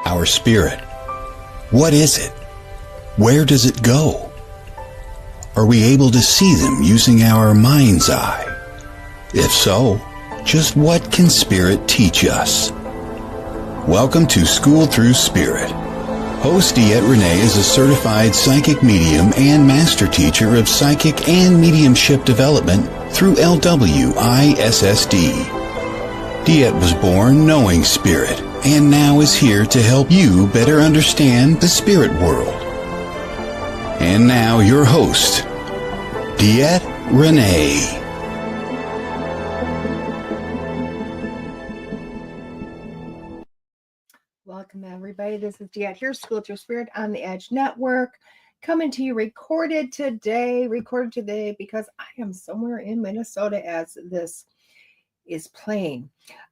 Our spirit. What is it? Where does it go? Are we able to see them using our mind's eye? If so, just what can spirit teach us? Welcome to Schooled Thru Spirit. Host DeEtte Ranae is a certified psychic medium and master teacher of psychic and mediumship development through LWISSD. DeEtte was born knowing spirit and now is here to help you better understand the spirit world. And now your host, DeEtte Ranae. Welcome everybody. This is DeEtte here, Schooled Thru Spirit on the Edge Network, coming to you recorded today because I am somewhere in Minnesota as this is playing.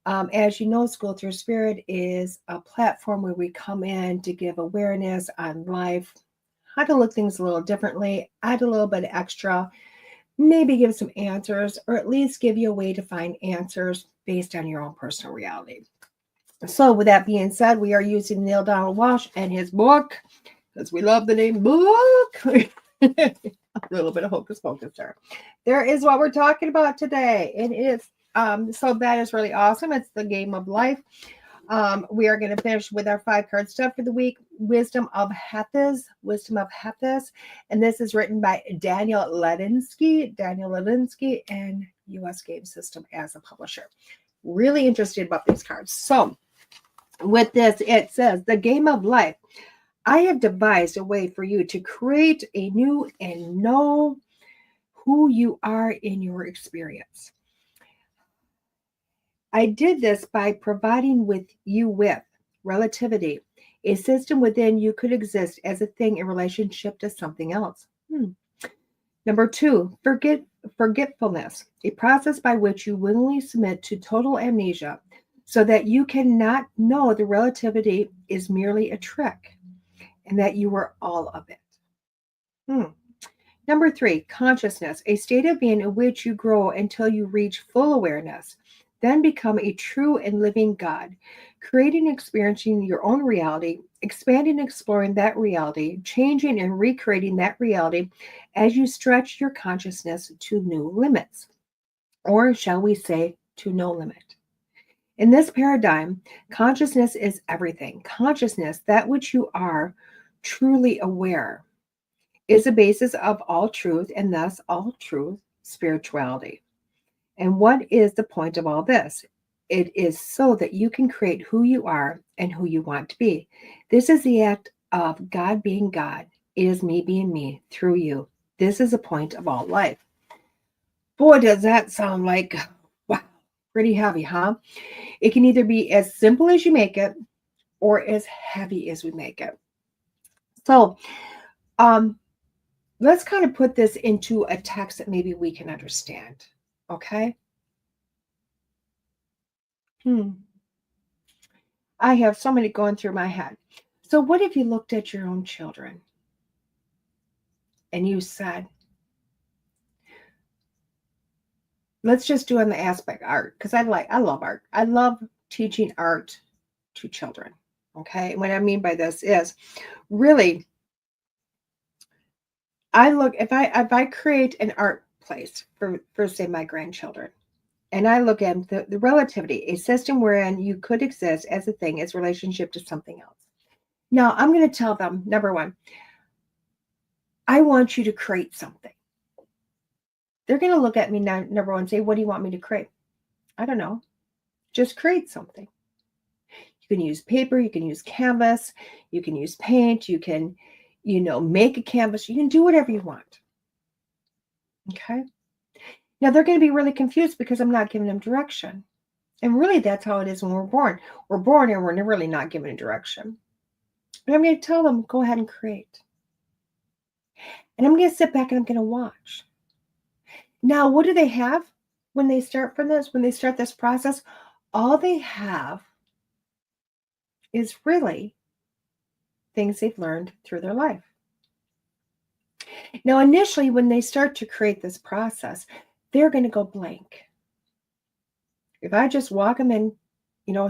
As you know, Schooled Thru Spirit is a platform where we come in to give awareness on life, how to look things a little differently, add a little bit extra, maybe give some answers, or at least give you a way to find answers based on your own personal reality. So with that being said, we are using Neil Donald Walsch and his book, because we love the name book. A little bit of hocus pocus there. There is what we're talking about today. It is so that is really awesome. It's the game of life. We are going to finish with our 5-card stuff for the week. Wisdom of Hethys. And this is written by Daniel Ladinsky, and US Game System as a publisher. Really interested about these cards. So with this, it says, the game of life. I have devised a way for you to create a new and know who you are in your experience. I did this by providing you with relativity, a system within you could exist as a thing in relationship to something else. Number 2, forgetfulness, a process by which you willingly submit to total amnesia so that you cannot know the relativity is merely a trick and that you are all of it. Number 3, consciousness, a state of being in which you grow until you reach full awareness, then become a true and living God, creating and experiencing your own reality, expanding and exploring that reality, changing and recreating that reality as you stretch your consciousness to new limits, or shall we say, to no limit. In this paradigm, consciousness is everything. Consciousness, that which you are truly aware, is the basis of all truth and thus all truth spirituality. And what is the point of all this? It is so that you can create who you are and who you want to be. This is the act of God being God. It is me being me through you. This is the point of all life. Boy, does that sound like, wow, pretty heavy, huh? It can either be as simple as you make it or as heavy as we make it. So let's kind of put this into a text that maybe we can understand. Okay. I have so many going through my head. So what if you looked at your own children and you said, let's just do on the aspect art, because I love art. I love teaching art to children. Okay. And what I mean by this is really, if I create an art place for say my grandchildren, and I look at the relativity, a system wherein you could exist as a thing as relationship to something else. Now I'm going to tell them, number 1, I want you to create something. They're going to look at me now, number 1, and say, what do you want me to create? I don't know. Just create something. You can use paper, you can use canvas, you can use paint, you can, make a canvas, you can do whatever you want. Okay. Now they're going to be really confused because I'm not giving them direction. And really that's how it is when we're born. We're born and we're really not given a direction. But I'm going to tell them, go ahead and create. And I'm going to sit back and I'm going to watch. Now, what do they have when they start this process? All they have is really things they've learned through their life. Now, initially, when they start to create this process, they're going to go blank. If I just walk them in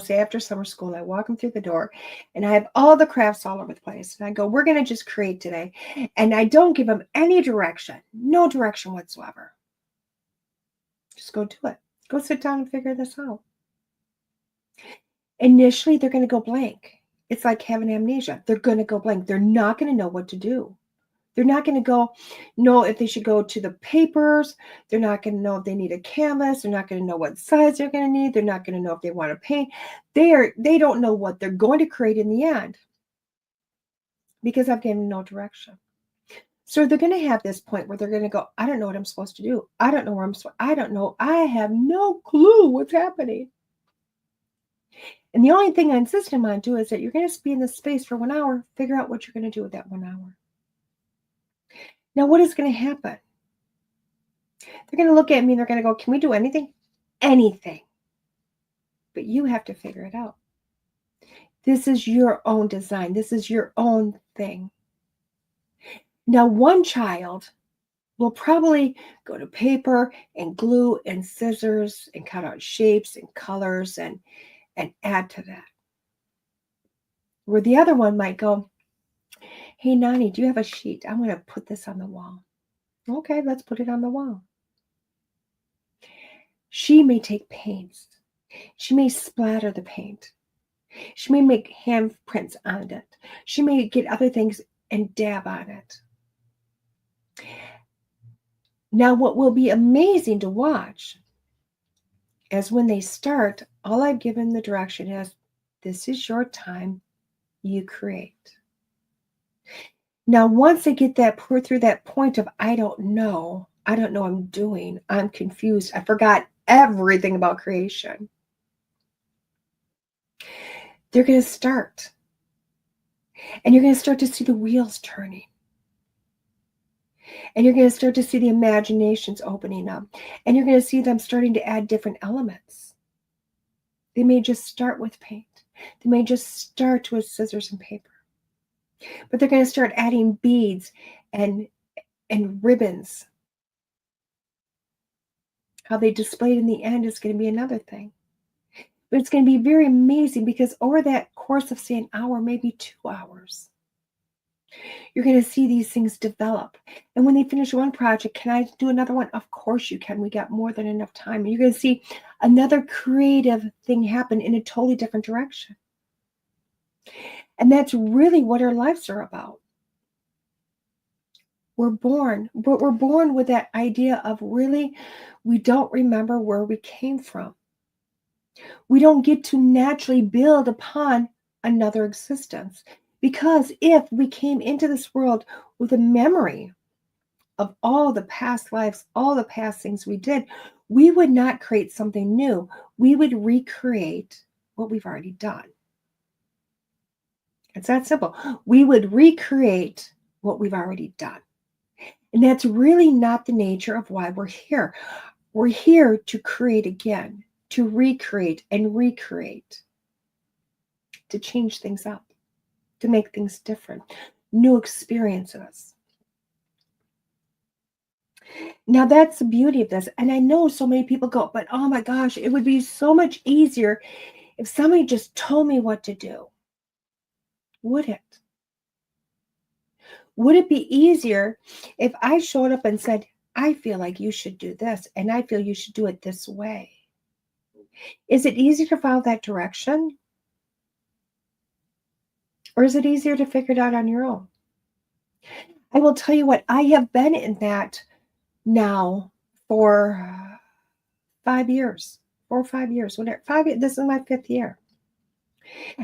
say after summer school, and I walk them through the door and I have all the crafts all over the place. And I go, we're going to just create today. And I don't give them any direction, no direction whatsoever. Just go do it. Go sit down and figure this out. Initially, they're going to go blank. It's like having amnesia. They're going to go blank. They're not going to know what to do. They're not going to know if they should go to the papers. They're not going to know if they need a canvas. They're not going to know what size they're going to need. They're not going to know if they want to paint. They don't know what they're going to create in the end because I've given them no direction. So they're going to have this point where they're going to go, I don't know what I'm supposed to do. I don't know where I don't know. I have no clue what's happening. And the only thing I insist on doing is that you're going to be in this space for 1 hour. Figure out what you're going to do with that 1 hour. Now, what is going to happen? They're going to look at me and they're going to go, can we do anything? Anything. But you have to figure it out. This is your own design. This is your own thing. Now, one child will probably go to paper and glue and scissors and cut out shapes and colors and add to that. Where the other one might go, hey, Nani, do you have a sheet? I'm going to put this on the wall. Okay, let's put it on the wall. She may take paints. She may splatter the paint. She may make handprints on it. She may get other things and dab on it. Now, what will be amazing to watch is when they start, all I've given the direction is, this is your time, you create. Now, once they get through that point of, I don't know what I'm doing, I'm confused, I forgot everything about creation, they're going to start. And you're going to start to see the wheels turning. And you're going to start to see the imaginations opening up. And you're going to see them starting to add different elements. They may just start with paint. They may just start with scissors and paper. But they're going to start adding beads and ribbons. How they display it in the end is going to be another thing. But it's going to be very amazing because over that course of, say, an hour, maybe 2 hours, you're going to see these things develop. And when they finish one project, can I do another one? Of course you can. We got more than enough time. And you're going to see another creative thing happen in a totally different direction. And that's really what our lives are about. We're born with that idea of really, we don't remember where we came from. We don't get to naturally build upon another existence. Because if we came into this world with a memory of all the past lives, all the past things we did, we would not create something new. We would recreate what we've already done. It's that simple. We would recreate what we've already done. And that's really not the nature of why we're here. We're here to create again, to recreate and recreate, to change things up, to make things different, new experiences. Now that's the beauty of this. And I know so many people go, but oh my gosh, it would be so much easier if somebody just told me what to do. Would it? Would it be easier if I showed up and said, I feel like you should do this, and I feel you should do it this way? Is it easier to follow that direction? Or is it easier to figure it out on your own? I will tell you what, I have been in that now for 5 years, 4 or 5 years, whatever. 5 years, this is my 5th year.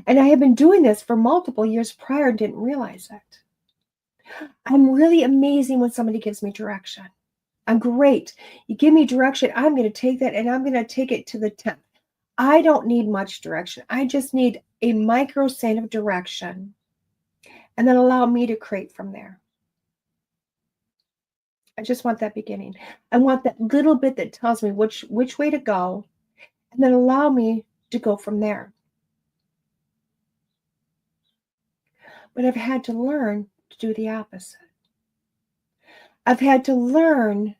And I have been doing this for multiple years prior and didn't realize it. I'm really amazing when somebody gives me direction. I'm great. You give me direction, I'm going to take that and I'm going to take it to the 10th. I don't need much direction. I just need a microsecond of direction and then allow me to create from there. I just want that beginning. I want that little bit that tells me which way to go and then allow me to go from there. But I've had to learn to do the opposite. I've had to learn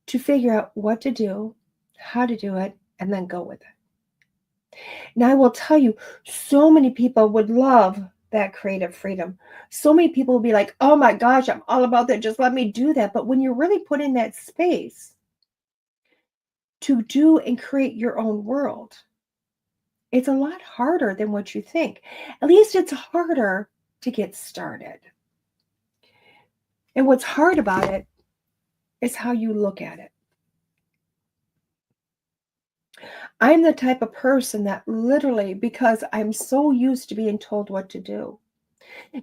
to figure out what to do, how to do it, and then go with it. Now, I will tell you, so many people would love that creative freedom. So many people will be like, oh my gosh, I'm all about that. Just let me do that. But when you're really put in that space to do and create your own world, it's a lot harder than what you think. At least it's harder to get started. And what's hard about it is how you look at it. I'm the type of person that literally, because I'm so used to being told what to do.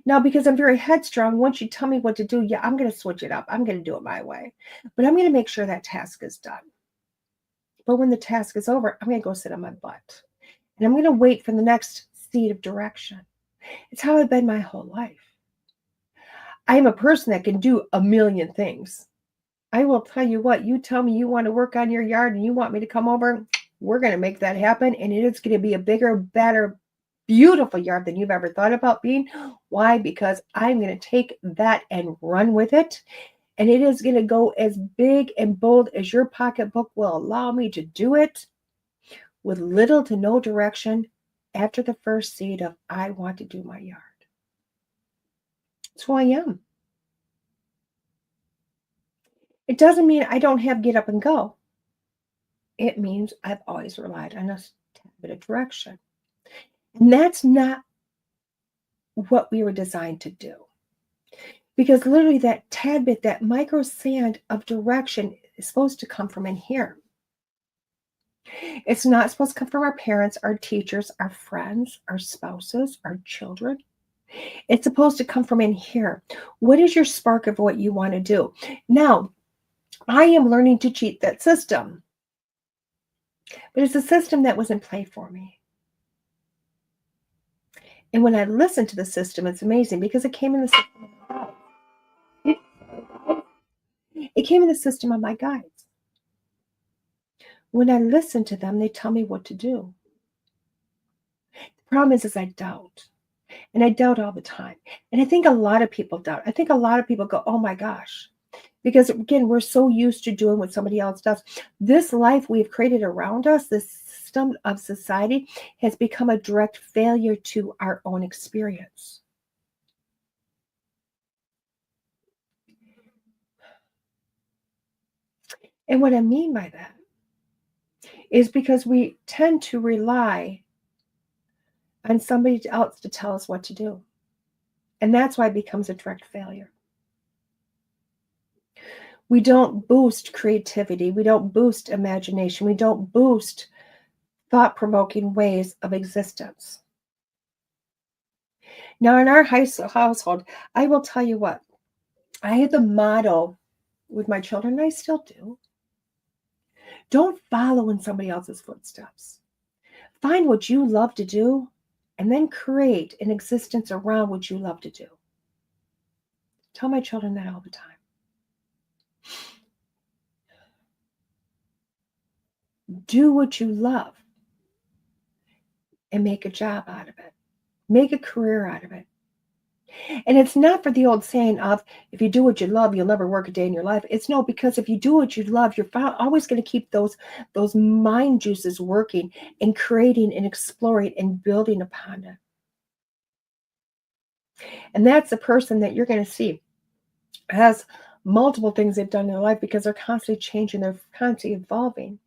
Now, because I'm very headstrong, once you tell me what to do, yeah, I'm going to switch it up. I'm going to do it my way. But I'm going to make sure that task is done. But when the task is over, I'm going to go sit on my butt. And I'm going to wait for the next seed of direction. It's how I've been my whole life. I am a person that can do a million things. I will tell you what, you tell me you want to work on your yard and you want me to come over, we're going to make that happen. And it is going to be a bigger, better, beautiful yard than you've ever thought about being. Why? Because I'm going to take that and run with it. And it is going to go as big and bold as your pocketbook will allow me to do it, with little to no direction after the first seed of I want to do my yard. That's who I am. It doesn't mean I don't have get up and go. It means I've always relied on a bit of direction. And that's not what we were designed to do. Because literally that tad bit, that micro sand of direction is supposed to come from in here. It's not supposed to come from our parents, our teachers, our friends, our spouses, our children. It's supposed to come from in here. What is your spark of what you want to do? Now, I am learning to cheat that system. But it's a system that was in play for me. And when I listen to the system, it's amazing because it came in the system of my guides. It came in the system of my guides. When I listen to them, they tell me what to do. The problem is I doubt. And I doubt all the time. And I think a lot of people doubt. I think a lot of people go, oh my gosh. Because again, we're so used to doing what somebody else does. This life we've created around us, this system of society, has become a direct failure to our own experience. And what I mean by that is because we tend to rely on somebody else to tell us what to do. And that's why it becomes a direct failure. We don't boost creativity. We don't boost imagination. We don't boost thought-provoking ways of existence. Now, in our household, I will tell you what, I had the motto with my children, and I still do. Don't follow in somebody else's footsteps. Find what you love to do, and then create an existence around what you love to do. Tell my children that all the time. Do what you love and make a job out of it. Make a career out of it. And it's not for the old saying of, if you do what you love, you'll never work a day in your life. It's no, because if you do what you love, you're always going to keep those mind juices working and creating and exploring and building upon it. And that's the person that you're going to see has multiple things they've done in their life because they're constantly changing, they're constantly evolving.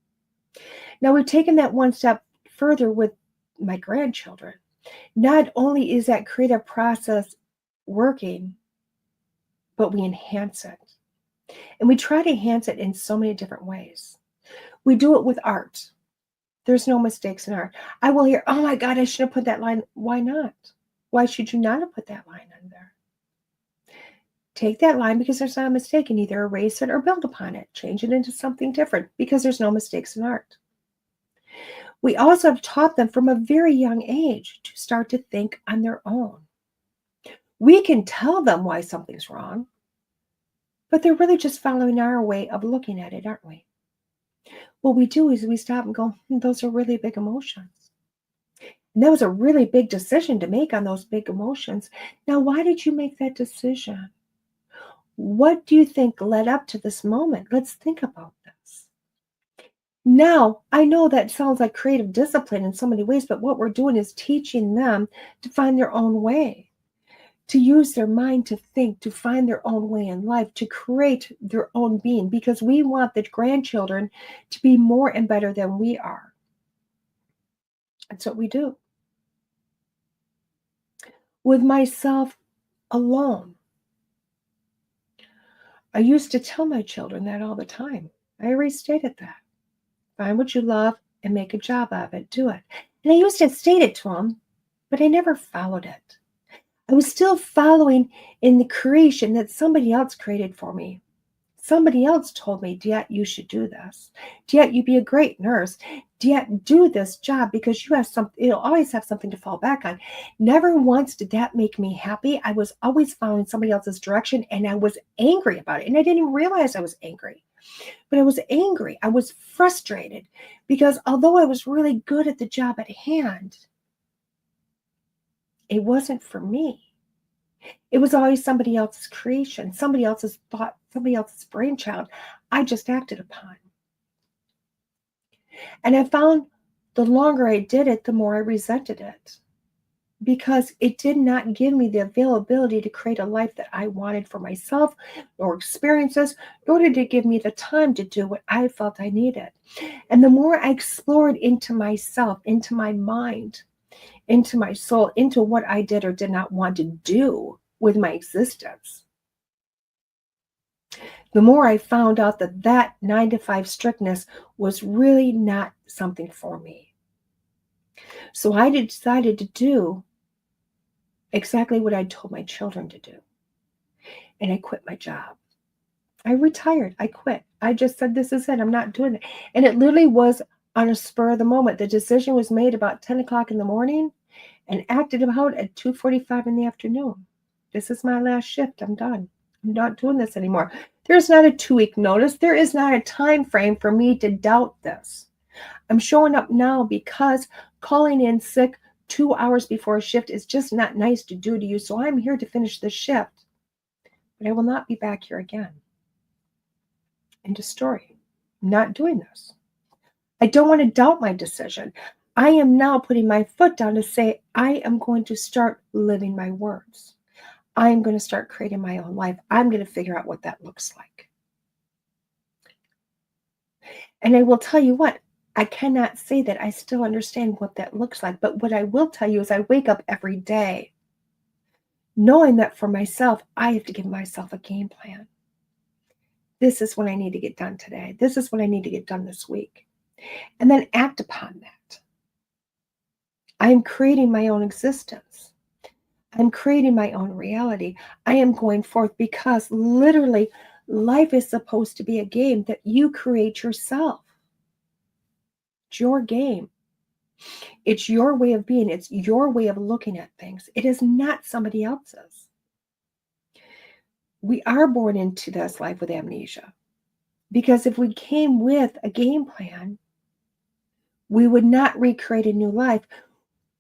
Now, we've taken that one step further with my grandchildren. Not only is that creative process working, but we enhance it. And we try to enhance it in so many different ways. We do it with art. There's no mistakes in art. I will hear, oh my God, I should have put that line. Why not? Why should you not have put that line in there? Take that line because there's not a mistake and either erase it or build upon it. Change it into something different because there's no mistakes in art. We also have taught them from a very young age to start to think on their own. We can tell them why something's wrong, but they're really just following our way of looking at it, aren't we? What we do is we stop and go, those are really big emotions. And that was a really big decision to make on those big emotions. Now, why did you make that decision? What do you think led up to this moment? Let's think about this. Now, I know that sounds like creative discipline in so many ways, but what we're doing is teaching them to find their own way, to use their mind to think, to find their own way in life, to create their own being, because we want the grandchildren to be more and better than we are. That's what we do. With myself alone, I used to tell my children that all the time. I restated that. Find what you love and make a job of it. Do it. And I used to state it to them, but I never followed it. I was still following in the creation that somebody else created for me. Somebody else told me, DeEtte, you should do this. DeEtte, you'd be a great nurse. DeEtte, do this job because you have something, you'll always have something to fall back on. Never once did that make me happy. I was always following somebody else's direction, and I was angry about it. And I didn't even realize I was angry. But I was angry. I was frustrated because although I was really good at the job at hand, it wasn't for me. It was always somebody else's creation, somebody else's thought, somebody else's brainchild I just acted upon. And I found the longer I did it, the more I resented it, because it did not give me the availability to create a life that I wanted for myself, nor experiences, nor did it give me the time to do what I felt I needed. And the more I explored into myself, into my mind, into my soul, into what I did or did not want to do with my existence, the more I found out that that 9-to-5 strictness was really not something for me. So I decided to do exactly what I told my children to do. And I quit my job. I retired. I quit. I just said, this is it. I'm not doing it. And it literally was on a spur of the moment. The decision was made about 10 o'clock in the morning and acted out at 2:45 in the afternoon. This is my last shift. I'm done. I'm not doing this anymore. There's not a 2-week notice. There is not a time frame for me to doubt this. I'm showing up now because calling in sick 2 hours before a shift is just not nice to do to you. So I'm here to finish this shift. But I will not be back here again. End of story. I'm not doing this. I don't want to doubt my decision. I am now putting my foot down to say, I am going to start living my words. I am going to start creating my own life. I'm going to figure out what that looks like. And I will tell you what, I cannot say that I still understand what that looks like. But what I will tell you is I wake up every day knowing that for myself, I have to give myself a game plan. This is what I need to get done today. This is what I need to get done this week. And then act upon that. I am creating my own existence. I'm creating my own reality. I am going forth because literally life is supposed to be a game that you create yourself. It's your game. It's your way of being. It's your way of looking at things. It is not somebody else's. We are born into this life with amnesia because if we came with a game plan, we would not recreate a new life.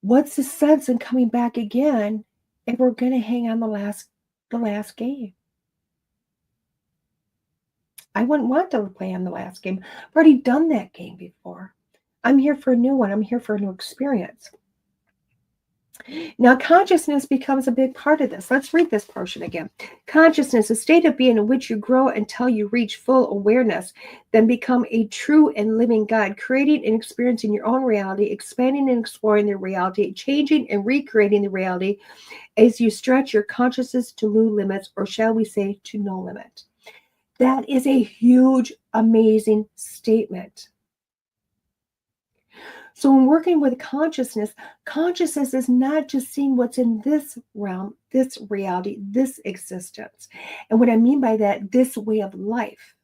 What's the sense in coming back again if we're going to hang on the last game? I wouldn't want to play on the last game. I've already done that game before. I'm here for a new one. I'm here for a new experience. Now, consciousness becomes a big part of this. Let's read this portion again. Consciousness, a state of being in which you grow until you reach full awareness, then become a true and living God, creating and experiencing your own reality, expanding and exploring the reality, changing and recreating the reality as you stretch your consciousness to new limits, or shall we say, to no limit. That is a huge, amazing statement. So when working with consciousness is not just seeing what's in this realm, this reality, this existence. And what I mean by that, this way of life.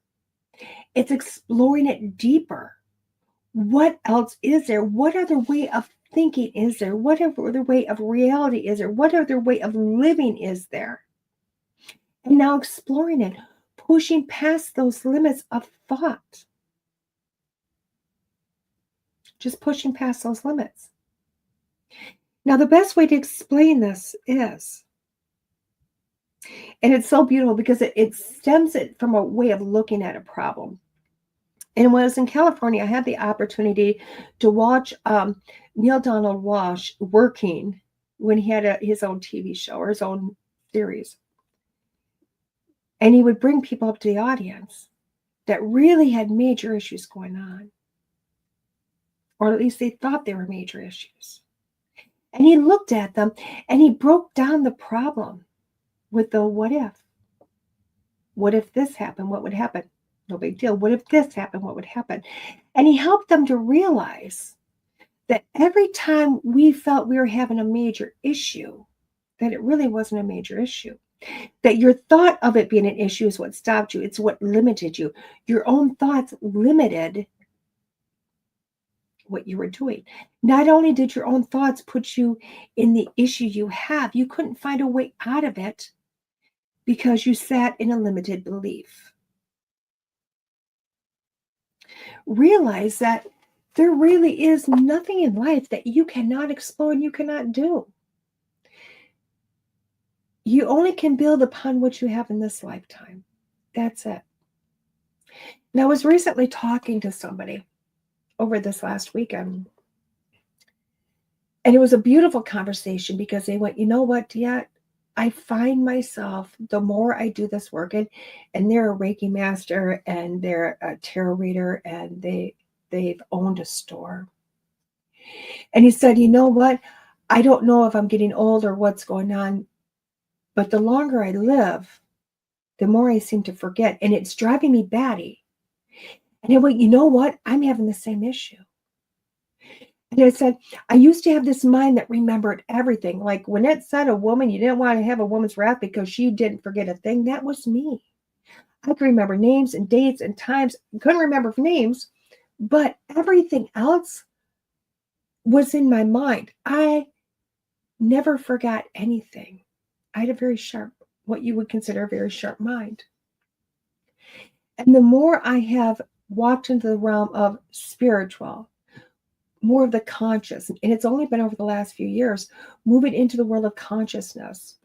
It's exploring it deeper. What else is there? What other way of thinking is there? What other way of reality is there? What other way of living is there? And now exploring it, pushing past those limits of thought. Just pushing past those limits. Now, the best way to explain this is, and it's so beautiful because it stems it from a way of looking at a problem. And when I was in California, I had the opportunity to watch Neil Donald Walsh working when he had his own TV show or his own series. And he would bring people up to the audience that really had major issues going on, or at least they thought they were major issues. And he looked at them and he broke down the problem with the what if. What if this happened? What would happen? No big deal. What if this happened? What would happen? And he helped them to realize that every time we felt we were having a major issue, that it really wasn't a major issue. That your thought of it being an issue is what stopped you. It's what limited you. Your own thoughts limited what you were doing. Not only did your own thoughts put you in the issue you have, you couldn't find a way out of it because you sat in a limited belief. Realize that there really is nothing in life that you cannot explore and you cannot do. You only can build upon what you have in this lifetime. That's it. Now, I was recently talking to somebody over this last weekend, and it was a beautiful conversation because they went, you know what, DeEtte? I find myself, the more I do this work, and they're a Reiki master and they're a tarot reader and they've owned a store. And he said, you know what? I don't know if I'm getting old or what's going on, but the longer I live, the more I seem to forget, and it's driving me batty. And I went, you know what? I'm having the same issue. And I said, I used to have this mind that remembered everything. Like when it said a woman, you didn't want to have a woman's wrath because she didn't forget a thing. That was me. I could remember names and dates and times. Couldn't remember names, but everything else was in my mind. I never forgot anything. I had a very sharp, what you would consider a very sharp mind. And the more I have walked into the realm of spiritual, more of the conscious, and it's only been over the last few years, moving into the world of consciousness,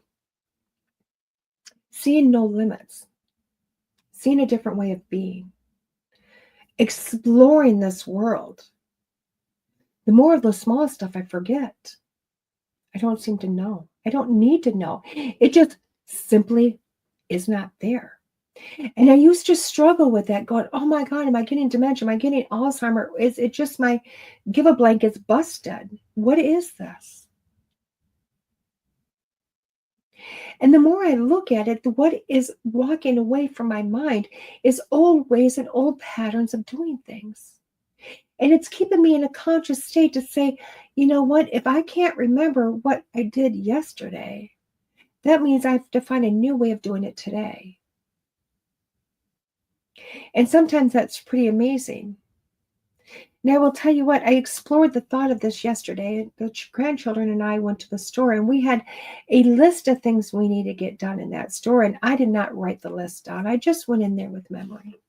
seeing no limits, seeing a different way of being, exploring this world. The more of the small stuff I forget. I don't seem to know. I don't need to know. It just simply is not there. And I used to struggle with that, going, oh my God, am I getting dementia? Am I getting Alzheimer's? Is it just my give a blank is busted? What is this? And the more I look at it, what is walking away from my mind is old ways and old patterns of doing things. And it's keeping me in a conscious state to say, you know what, if I can't remember what I did yesterday, that means I have to find a new way of doing it today. And sometimes that's pretty amazing. Now, I will tell you what, I explored the thought of this yesterday. The grandchildren and I went to the store and we had a list of things we need to get done in that store. And I did not write the list down. I just went in there with memory.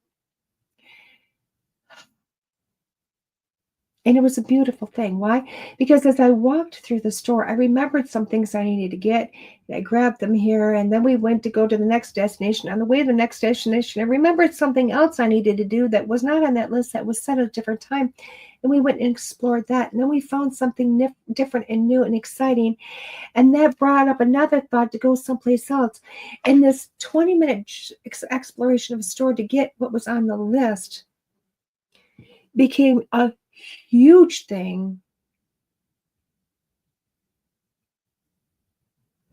And it was a beautiful thing. Why? Because as I walked through the store, I remembered some things I needed to get. I grabbed them here, and then we went to go to the next destination. On the way to the next destination, I remembered something else I needed to do that was not on that list, that was set at a different time. And we went and explored that. And then we found something different and new and exciting. And that brought up another thought to go someplace else. And this 20-minute exploration of a store to get what was on the list became a huge thing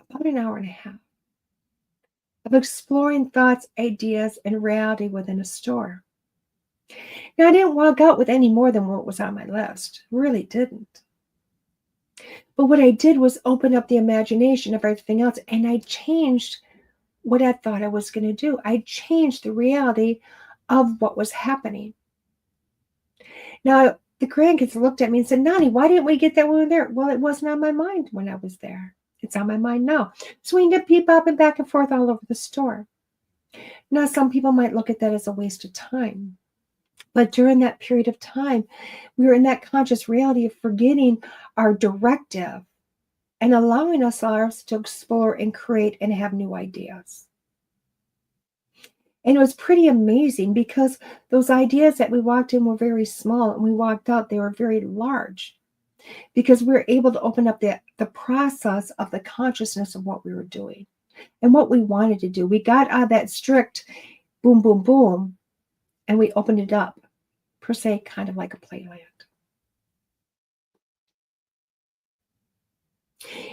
about an hour and a half of exploring thoughts, ideas, and reality within a store. Now, I didn't walk out with any more than what was on my list. Really didn't. But what I did was open up the imagination of everything else, and I changed what I thought I was going to do. I changed the reality of what was happening. Now, the grandkids looked at me and said, Nani, why didn't we get that when we were there? Well, it wasn't on my mind when I was there. It's on my mind now. So we ended up peep-bopping back and forth all over the store. Now, some people might look at that as a waste of time. But during that period of time, we were in that conscious reality of forgetting our directive and allowing ourselves to explore and create and have new ideas. And it was pretty amazing because those ideas that we walked in were very small, and we walked out, they were very large, because we were able to open up the process of the consciousness of what we were doing and what we wanted to do. We got out of that strict boom, boom, boom, and we opened it up, per se, kind of like a playland.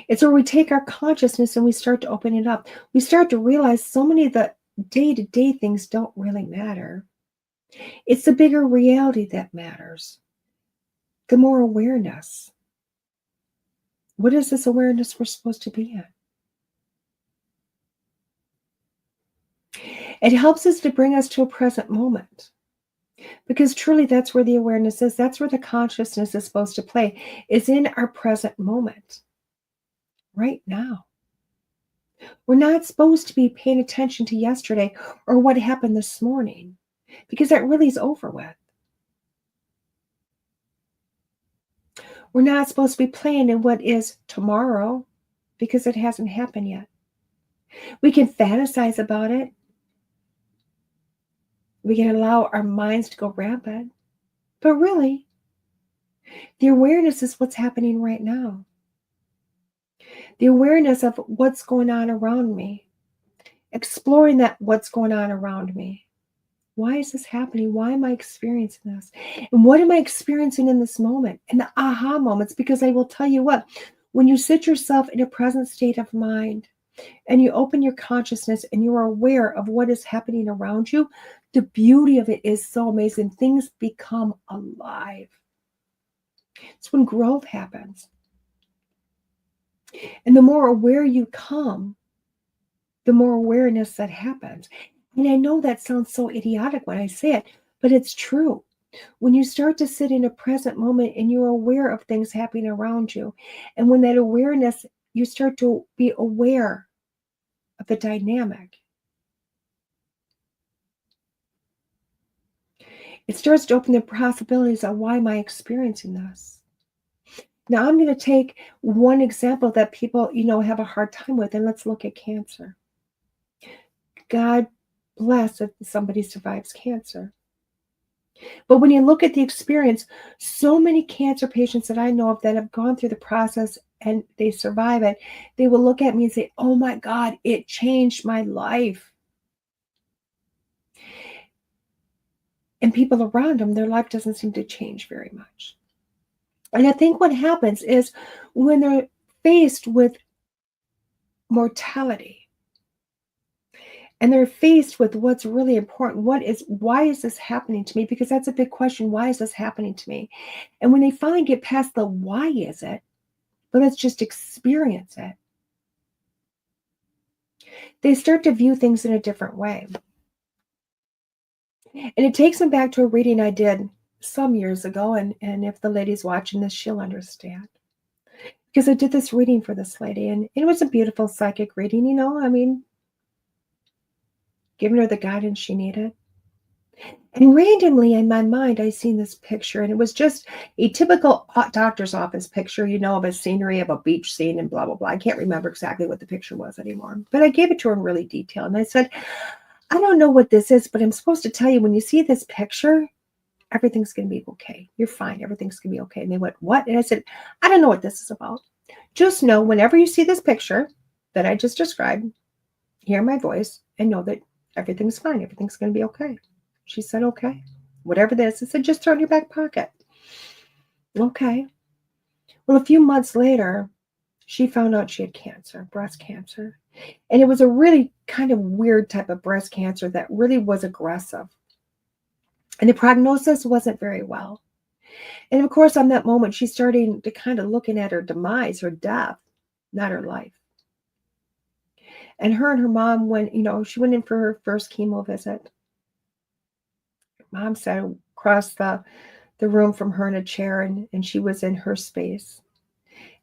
It's where we take our consciousness and we start to open it up. We start to realize so many of the day-to-day things don't really matter. It's the bigger reality that matters. The more awareness. What is this awareness we're supposed to be in? It helps us to bring us to a present moment. Because truly that's where the awareness is. That's where the consciousness is supposed to play, is in our present moment. Right now. We're not supposed to be paying attention to yesterday or what happened this morning, because that really is over with. We're not supposed to be playing in what is tomorrow, because it hasn't happened yet. We can fantasize about it. We can allow our minds to go rampant. But really, the awareness is what's happening right now. The awareness of what's going on around me. Exploring that what's going on around me. Why is this happening? Why am I experiencing this? And what am I experiencing in this moment? And the aha moments, because I will tell you what, when you sit yourself in a present state of mind and you open your consciousness and you're aware of what is happening around you, the beauty of it is so amazing. Things become alive. It's when growth happens. And the more aware you come, the more awareness that happens. And I know that sounds so idiotic when I say it, but it's true. When you start to sit in a present moment and you're aware of things happening around you, and when that awareness, you start to be aware of the dynamic, it starts to open the possibilities of, why am I experiencing this? Now I'm going to take one example that people, have a hard time with, and let's look at cancer. God bless if somebody survives cancer. But when you look at the experience, so many cancer patients that I know of that have gone through the process and they survive it, they will look at me and say, oh my God, it changed my life. And people around them, their life doesn't seem to change very much. And I think what happens is when they're faced with mortality, and they're faced with what's really important. Why is this happening to me? Because that's a big question. Why is this happening to me? And when they finally get past the why is it, but let's just experience it, they start to view things in a different way. And it takes them back to a reading I did some years ago. And if the lady's watching this, she'll understand. Because I did this reading for this lady, and it was a beautiful psychic reading, giving her the guidance she needed. And randomly in my mind, I seen this picture, and it was just a typical doctor's office picture, of a scenery of a beach scene and blah, blah, blah. I can't remember exactly what the picture was anymore, but I gave it to her in really detail. And I said, I don't know what this is, but I'm supposed to tell you, when you see this picture, everything's going to be okay. You're fine. Everything's going to be okay. And they went, what? And I said, I don't know what this is about. Just know whenever you see this picture that I just described, hear my voice and know that everything's fine. Everything's going to be okay. She said, okay. Whatever this, I said, just throw it in your back pocket. Okay. Well, a few months later, she found out she had cancer, breast cancer. And it was a really kind of weird type of breast cancer that really was aggressive. And the prognosis wasn't very well. And of course, on that moment, she's starting to kind of looking at her demise, her death, not her life. And her mom went, she went in for her first chemo visit. Her mom sat across the room from her in a chair, and she was in her space.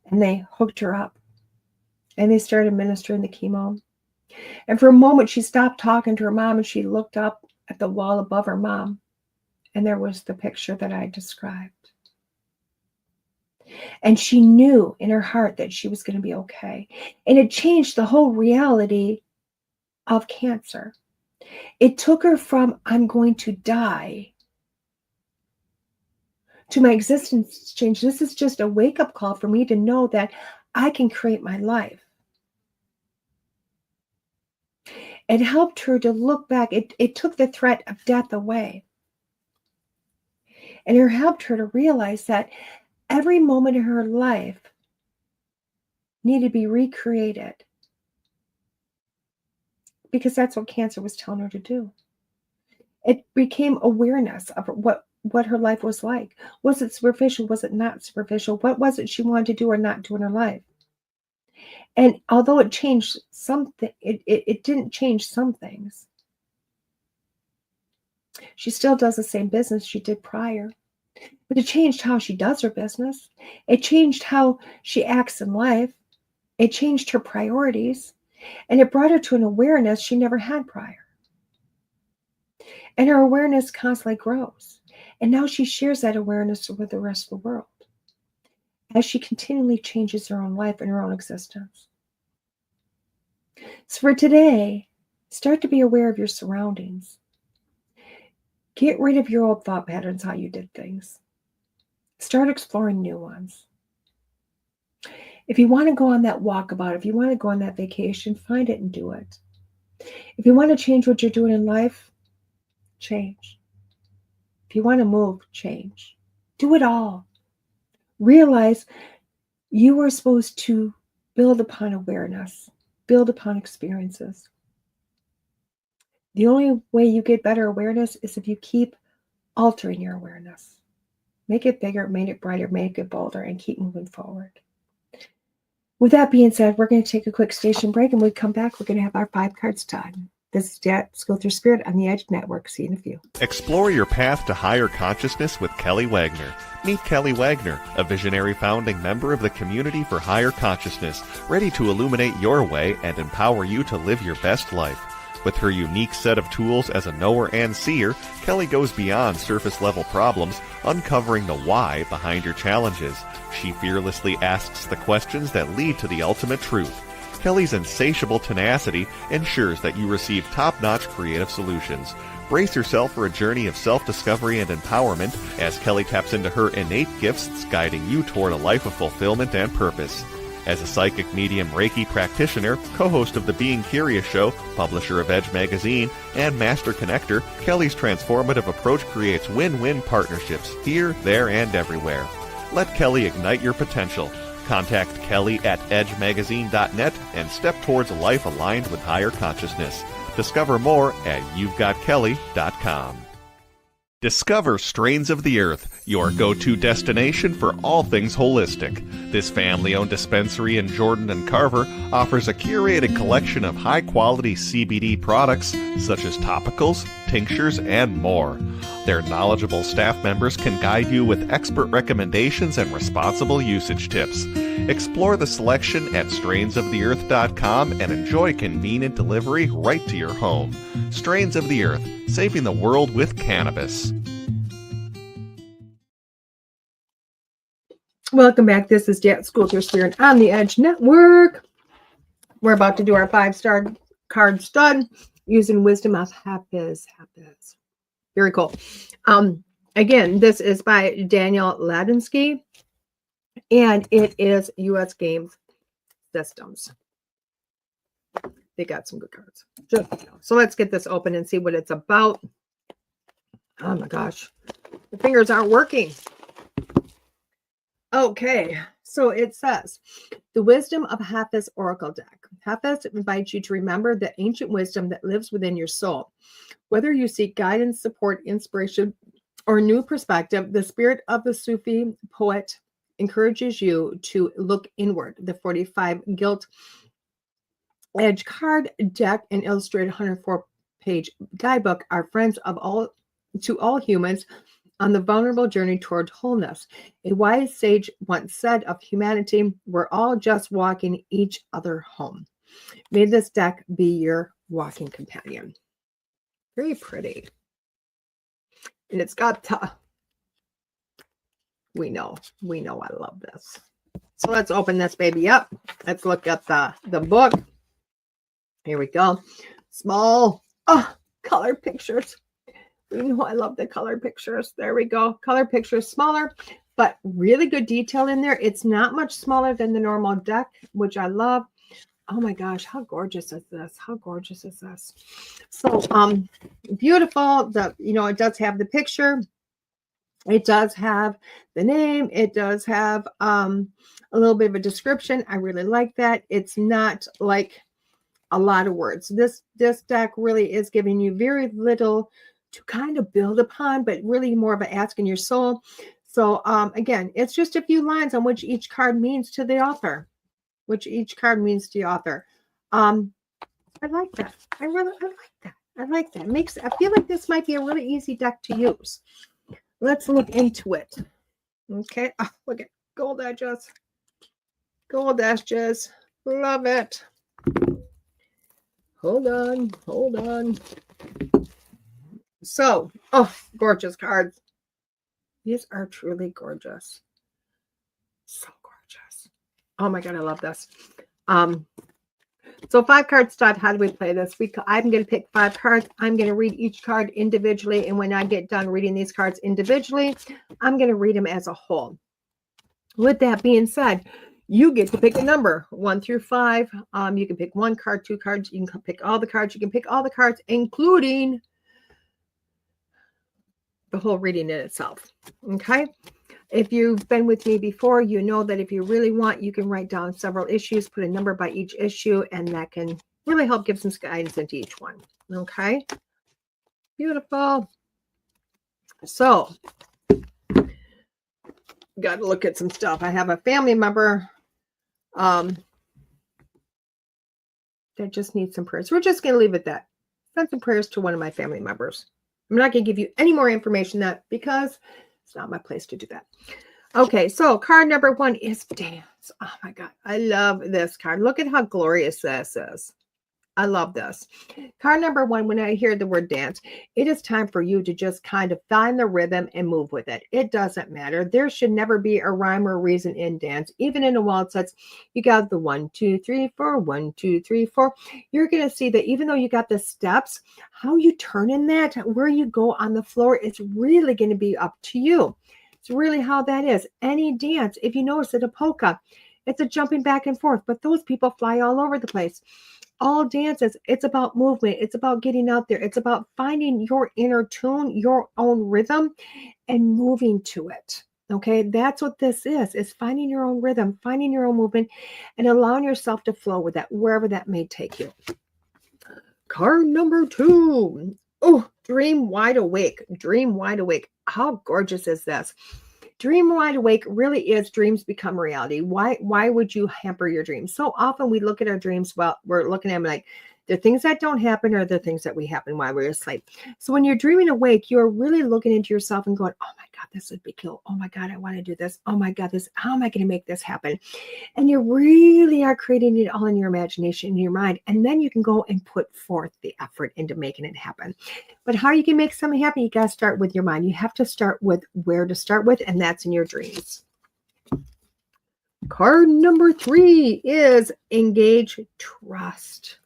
And they hooked her up. And they started administering the chemo. And for a moment, she stopped talking to her mom, and she looked up at the wall above her mom. And there was the picture that I described. And she knew in her heart that she was going to be okay. And it changed the whole reality of cancer. It took her from I'm going to die to my existence change. This is just a wake-up call for me to know that I can create my life. It helped her to look back. It took the threat of death away. And it helped her to realize that every moment of her life needed to be recreated. Because that's what cancer was telling her to do. It became awareness of what her life was like. Was it superficial? Was it not superficial? What was it she wanted to do or not do in her life? And although it changed something, it didn't change some things. She still does the same business she did prior. But it changed how she does her business. It changed how she acts in life. It changed her priorities. And it brought her to an awareness she never had prior. And her awareness constantly grows. And now she shares that awareness with the rest of the world as she continually changes her own life and her own existence. So for today, start to be aware of your surroundings. Get rid of your old thought patterns, how you did things. Start exploring new ones. If you want to go on that walkabout, if you want to go on that vacation, find it and do it. If you want to change what you're doing in life, change. If you want to move, change. Do it all. Realize you are supposed to build upon awareness, build upon experiences. The only way you get better awareness is if you keep altering your awareness. Make it bigger, make it brighter, make it bolder, and keep moving forward. With that being said, we're going to take a quick station break, and when we come back, we're going to have our 5 cards done. This is DeEtte, Schooled Thru Spirit on the Edge Network. See you in a few. Explore your path to higher consciousness with Kelly Wagner. Meet Kelly Wagner, a visionary founding member of the Community for Higher Consciousness, ready to illuminate your way and empower you to live your best life. With her unique set of tools as a knower and seer, Kelly goes beyond surface-level problems, uncovering the why behind your challenges. She fearlessly asks the questions that lead to the ultimate truth. Kelly's insatiable tenacity ensures that you receive top-notch creative solutions. Brace yourself for a journey of self-discovery and empowerment as Kelly taps into her innate gifts, guiding you toward a life of fulfillment and purpose. As a psychic medium Reiki practitioner, co-host of The Being Curious Show, publisher of Edge Magazine, and master connector, Kelly's transformative approach creates win-win partnerships here, there, and everywhere. Let Kelly ignite your potential. Contact Kelly at edgemagazine.net and step towards a life aligned with higher consciousness. Discover more at you'vegotkelly.com. Discover Strains of the Earth, your go-to destination for all things holistic. This family-owned dispensary in Jordan and Carver offers a curated collection of high-quality CBD products such as topicals, tinctures, and more. Their knowledgeable staff members can guide you with expert recommendations and responsible usage tips. Explore the selection at strainsoftheearth.com and enjoy convenient delivery right to your home. Strains of the Earth, saving the world with cannabis. Welcome back. This is DeEtte, Schooled Thru Spirit on the Edge Network. We're about to do our 5-star card stud using Wisdom of Hafiz. Very cool. Again, this is by Daniel Ladinsky, and it is U.S. Games Systems. They got some good cards. So let's get this open and see what it's about. Oh my gosh, the fingers aren't working. Okay, so it says, the Wisdom of Hafiz Oracle Deck. Hafiz invites you to remember the ancient wisdom that lives within your soul. Whether you seek guidance, support, inspiration, or new perspective, the spirit of the Sufi poet encourages you to look inward. The 45 gilt edge card deck and illustrated 104-page guidebook are friends of all humans on the vulnerable journey toward wholeness. A wise sage once said of humanity, we're all just walking each other home. May this deck be your walking companion. Very pretty. And it's got, we know I love this. So let's open this baby up. Let's look at the book. Here we go. Small. Oh, color pictures. You know, I love the color pictures. There we go. Color pictures, smaller, but really good detail in there. It's not much smaller than the normal deck, which I love. Oh my gosh, how gorgeous is this? How gorgeous is this? So, beautiful. It does have the picture. It does have the name. It does have a little bit of a description. I really like that. It's not like a lot of words. This deck really is giving you very little to kind of build upon, but really more of an ask in your soul. So again, it's just a few lines on which each card means to the author. I like that. I like that. I like that. I feel like this might be a really easy deck to use. Let's look into it. Okay. Oh, look at gold edges. Gold edges. Love it. Hold on. So, gorgeous cards. These are truly gorgeous. So gorgeous. Oh my God, I love this. So 5 card stud. How do we play this? I'm going to pick 5 cards. I'm going to read each card individually. And when I get done reading these cards individually, I'm going to read them as a whole. With that being said, you get to pick a number 1 through 5. You can pick 1 card, 2 cards. You can pick all the cards. You can pick all the cards, including the whole reading in itself. Okay. If you've been with me before, you know that if you really want, you can write down several issues, put a number by each issue, and that can really help give some guidance into each one. Okay. Beautiful. So, got to look at some stuff. I have a family member that just needs some prayers. We're just going to leave it at that. Send some prayers to one of my family members. I'm not going to give you any more information that because it's not my place to do that. Okay, so card number 1 is dance. Oh my God, I love this card. Look at how glorious this is. I love this. Card number 1, when I hear the word dance, it is time for you to just kind of find the rhythm and move with it. It doesn't matter. There should never be a rhyme or reason in dance. Even in a waltz, you got the 1, 2, 3, 4, 1, 2, 3, 4. You're going to see that even though you got the steps, how you turn in that, where you go on the floor, it's really going to be up to you. It's really how that is. Any dance, if you notice it, a polka, it's a jumping back and forth, but those people fly all over the place. All dances, it's about movement. It's about getting out there. It's about finding your inner tune, your own rhythm, and moving to it. Okay, that's what this is finding your own rhythm, finding your own movement, and allowing yourself to flow with that, wherever that may take you. Card number 2. Oh, dream wide awake. Dream wide awake. How gorgeous is this? Dream wide awake really is dreams become reality. Why would you hamper your dreams? So often we look at our dreams, well, we're looking at them like they're things that don't happen or they're things that we happen while we're asleep. So when you're dreaming awake, you're really looking into yourself and going, oh my God, this would be cool. Oh my God, I want to do this. Oh my God, how am I going to make this happen? And you really are creating it all in your imagination, in your mind. And then you can go and put forth the effort into making it happen. But how you can make something happen, you got to start with your mind. You have to start with where to start with, and that's in your dreams. Card number 3 is engage trust.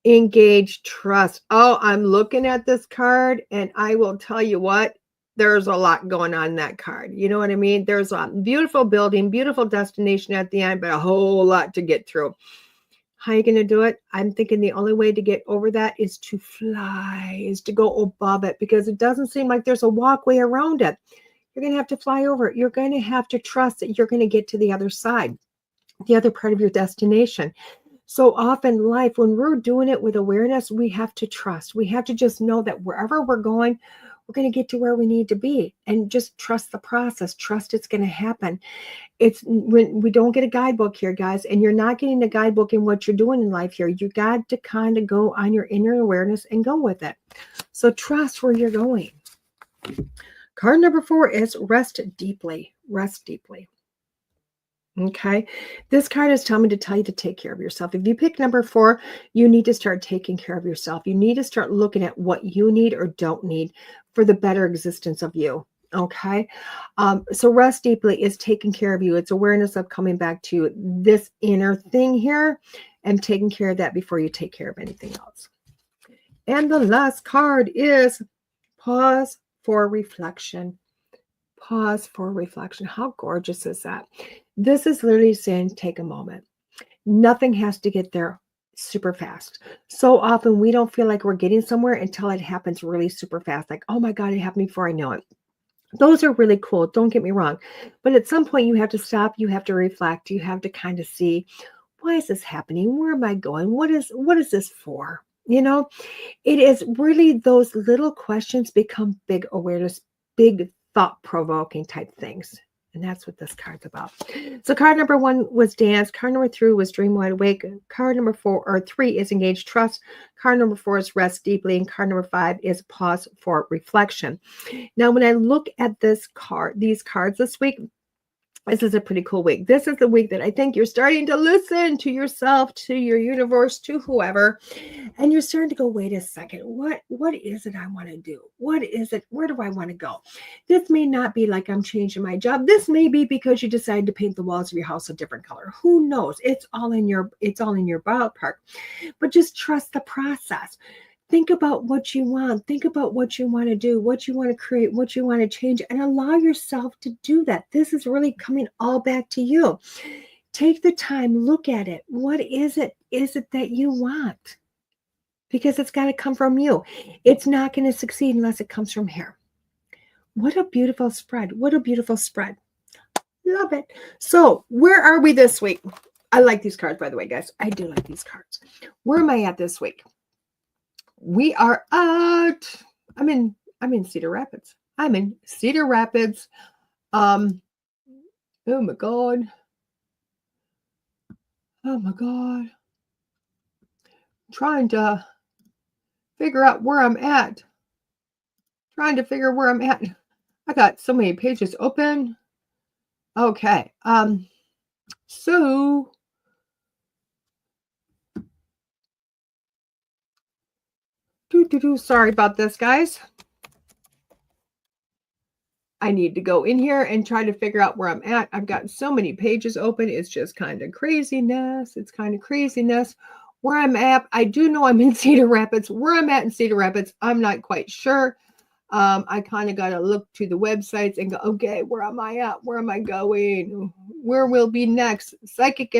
Engage trust. Oh, I'm looking at this card, and I will tell you what, there's a lot going on in that card. You know what I mean? There's a beautiful building, beautiful destination at the end, but a whole lot to get through. How are you going to do it? I'm thinking the only way to get over that is to fly, is to go above it, because it doesn't seem like there's a walkway around it. You're going to have to fly over it. You're going to have to trust that you're going to get to the other side, the other part of your destination. So often in life, when we're doing it with awareness, we have to trust. We have to just know that wherever we're going, we're going to get to where we need to be, and just trust the process. Trust it's going to happen. It's when we don't get a guidebook here, guys, and you're not getting a guidebook in what you're doing in life here. You got to kind of go on your inner awareness and go with it. So trust where you're going. Card number 4 is rest deeply. Rest deeply. Okay, this card is telling me to tell you to take care of yourself. If you pick number 4, you need to start taking care of yourself. You need to start looking at what you need or don't need for the better existence of you. Okay, so rest deeply is taking care of you. It's awareness of coming back to this inner thing here and taking care of that before you take care of anything else. And the last card is pause for reflection. Pause for reflection. How gorgeous is that? This is literally saying, take a moment. Nothing has to get there super fast. So often we don't feel like we're getting somewhere until it happens really super fast. Like, oh my God, it happened before I know it. Those are really cool. Don't get me wrong. But at some point you have to stop. You have to reflect. You have to kind of see, why is this happening? Where am I going? What is this for? You know, it is really those little questions become big awareness, big thought-provoking type things. And that's what this card's about. So card number 1 was dance. Card number 3 was dream wide awake. Card number 3 is engage trust. Card number 4 is rest deeply. And card number 5 is pause for reflection. Now, when I look at these cards this week, this is a pretty cool week. This is the week that I think you're starting to listen to yourself, to your universe, to whoever, and you're starting to go, wait a second, what is it I want to do? What is it? Where do I want to go? This may not be like I'm changing my job. This may be because you decided to paint the walls of your house a different color. Who knows? It's all in your ballpark. But just trust the process. Think about what you want. Think about what you want to do, what you want to create, what you want to change, and allow yourself to do that. This is really coming all back to you. Take the time, look at it. What is it? Is it that you want? Because it's got to come from you. It's not going to succeed unless it comes from here. What a beautiful spread. What a beautiful spread. Love it. So where are we this week? I like these cards, by the way, guys. I do like these cards. Where am I at this week? We are at, I'm in Cedar Rapids. I'm in Cedar Rapids. Oh my God. Oh my God. I'm trying to figure out where I'm at. I got so many pages open. Okay. So sorry about this, guys. I need to go in here and try to figure out where I'm at. I've got so many pages open. It's just kind of craziness. It's kind of craziness. Where I'm at, I do know I'm in Cedar Rapids. Where I'm at in Cedar Rapids, I'm not quite sure. I kind of got to look to the websites and go, okay, where am I at? Where am I going? Where will be next? Psychic.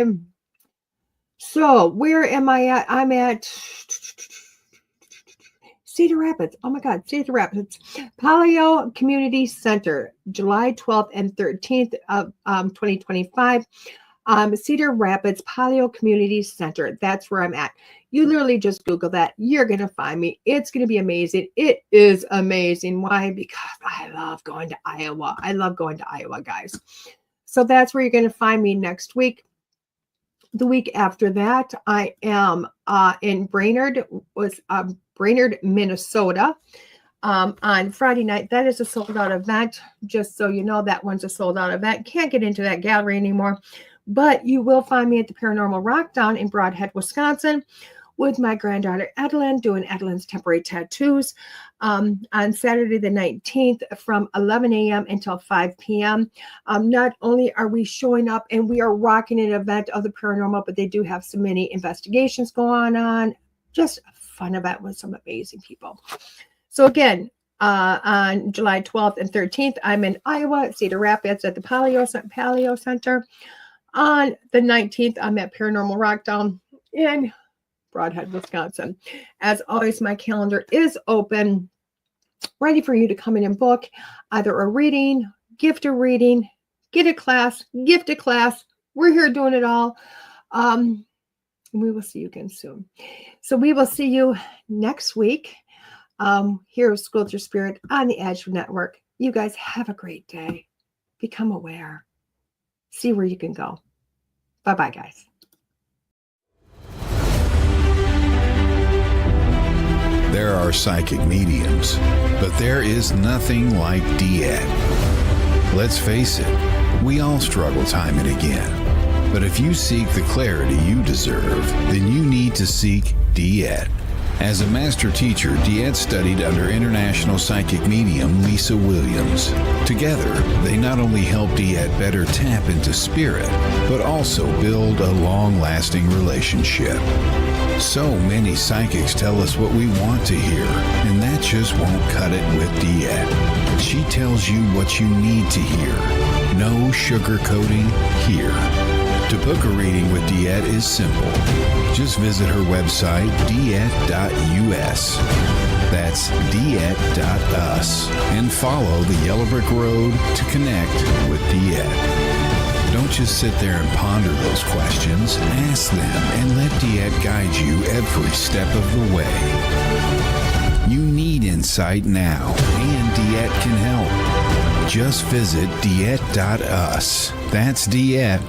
So where am I at? I'm at Cedar Rapids. Oh my God, Cedar Rapids. Paleo Community Center, July 12th and 13th of 2025. Cedar Rapids Paleo Community Center. That's where I'm at. You literally just Google that. You're going to find me. It's going to be amazing. It is amazing. Why? Because I love going to Iowa. I love going to Iowa, guys. So that's where you're going to find me next week. The week after that, I am in Brainerd, Minnesota, on Friday night. That is a sold-out event. Just so you know, that one's a sold-out event. Can't get into that gallery anymore. But you will find me at the Paranormal Rockdown in Broadhead, Wisconsin, with my granddaughter Edelyn, doing Edelyn's temporary tattoos on Saturday the 19th from 11 a.m. until 5 p.m. Not only are we showing up and we are rocking an event of the paranormal, but they do have so many investigations going on. Just a fun event with some amazing people. So again, on July 12th and 13th, I'm in Iowa at Cedar Rapids at the Paleo Center. On the 19th, I'm at Paranormal Rockdown in Broadhead, Wisconsin. As always, my calendar is open, ready for you to come in and book either a reading, gift a reading, get a class, gift a class. We're here doing it all. We will see you again soon. So we will see you next week here at Schooled Thru Spirit on the Edge Network. You guys have a great day. Become aware. See where you can go. Bye-bye, guys. There are psychic mediums, but there is nothing like DeEtte. Let's face it, we all struggle time and again. But if you seek the clarity you deserve, then you need to seek DeEtte. As a master teacher, DeEtte studied under international psychic medium Lisa Williams. Together, they not only help DeEtte better tap into spirit, but also build a long-lasting relationship. So many psychics tell us what we want to hear, and that just won't cut it with DeEtte. She tells you what you need to hear. No sugarcoating here. To book a reading with DeEtte is simple. Just visit her website, DeEtte.us. That's DeEtte.us. And follow the Yellow Brick Road to connect with DeEtte. Don't just sit there and ponder those questions. Ask them and let DeEtte guide you every step of the way. You need insight now, and DeEtte can help. Just visit DeEtte.us. That's DeEtte.us.